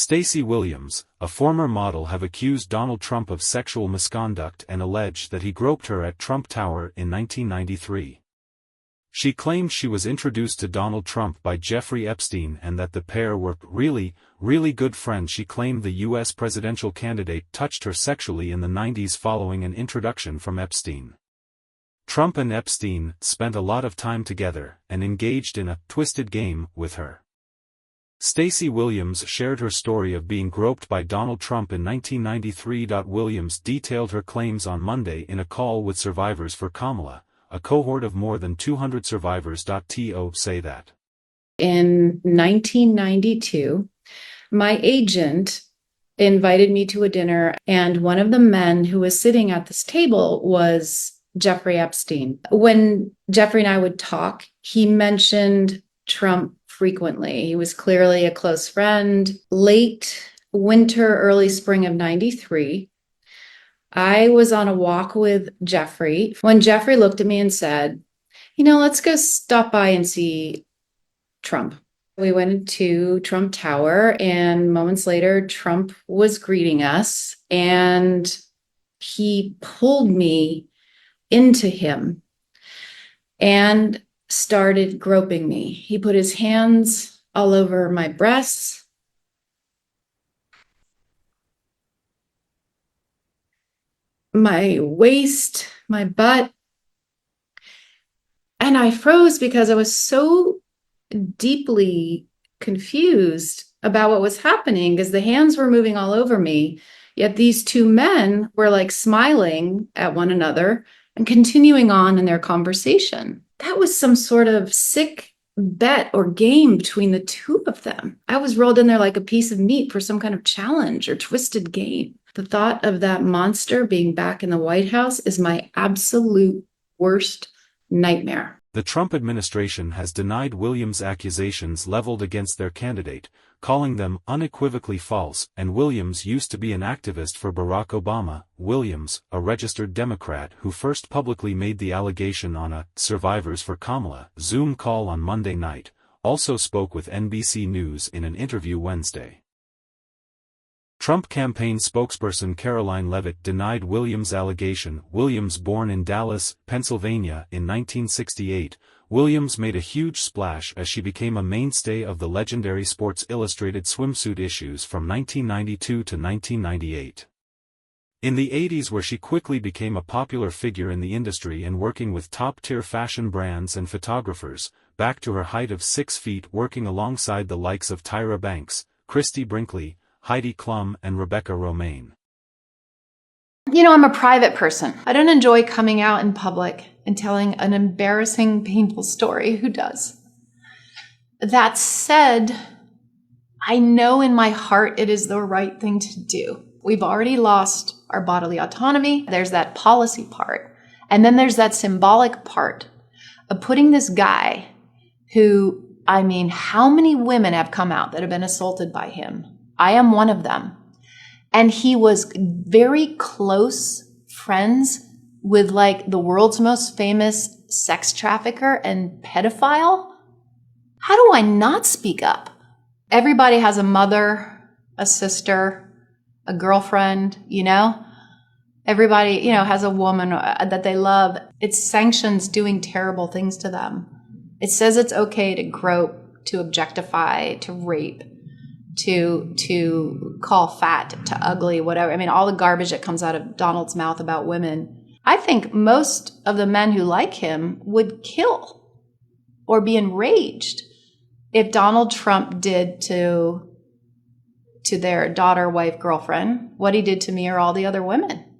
Stacey Williams, a former model, have accused Donald Trump of sexual misconduct and alleged that he groped her at Trump Tower in 1993. She claimed she was introduced to Donald Trump by Jeffrey Epstein and that the pair were really good friends. She claimed the U.S. presidential candidate touched her sexually in the 90s following an introduction from Epstein. Trump and Epstein spent a lot of time together and engaged in a twisted game with her. Stacey Williams shared her story of being groped by Donald Trump in 1993. Williams detailed her claims on Monday in a call with Survivors for Kamala, a cohort of more than 200 survivors. To say that in 1992, my agent invited me to a dinner, and one of the men who was sitting at this table was Jeffrey Epstein. When Jeffrey and I would talk, he mentioned Trump frequently. He was clearly a close friend. Late winter, early spring of 93, I was on a walk with Jeffrey when Jeffrey looked at me and said, let's go stop by and see Trump. We went to Trump Tower, and moments later, Trump was greeting us, and he pulled me into him and started groping me. He put his hands all over my breasts, my waist, my butt, and I froze because I was so deeply confused about what was happening, because the hands were moving all over me, yet these two men were like smiling at one another and continuing on in their conversation. That was some sort of sick bet or game between the two of them. I was rolled in there like a piece of meat for some kind of challenge or twisted game. The thought of that monster being back in the White House is my absolute worst nightmare. The Trump administration has denied Williams' accusations leveled against their candidate, calling them unequivocally false, and Williams used to be an activist for Barack Obama. Williams, a registered Democrat who first publicly made the allegation on a Survivors for Kamala Zoom call on Monday night, also spoke with NBC News in an interview Wednesday. Trump campaign spokesperson Caroline Leavitt denied Williams' allegation. Williams, born in Dallas, Pennsylvania in 1968, Williams made a huge splash as she became a mainstay of the legendary Sports Illustrated swimsuit issues from 1992 to 1998. In the 80s, where she quickly became a popular figure in the industry and working with top-tier fashion brands and photographers, back to her height of 6 feet, working alongside the likes of Tyra Banks, Christy Brinkley, Heidi Klum, and Rebecca Romaine. I'm a private person. I don't enjoy coming out in public and telling an embarrassing, painful story. Who does? That said, I know in my heart it is the right thing to do. We've already lost our bodily autonomy. There's that policy part. And then there's that symbolic part of putting this guy who, how many women have come out that have been assaulted by him? I am one of them. And he was very close friends with the world's most famous sex trafficker and pedophile. How do I not speak up? Everybody has a mother, a sister, a girlfriend, Everybody, has a woman that they love. It sanctions doing terrible things to them. It says it's okay to grope, to objectify, to rape, to call fat, to ugly, whatever. All the garbage that comes out of Donald's mouth about women. I think most of the men who like him would kill or be enraged if Donald Trump did to their daughter, wife, girlfriend what he did to me or all the other women.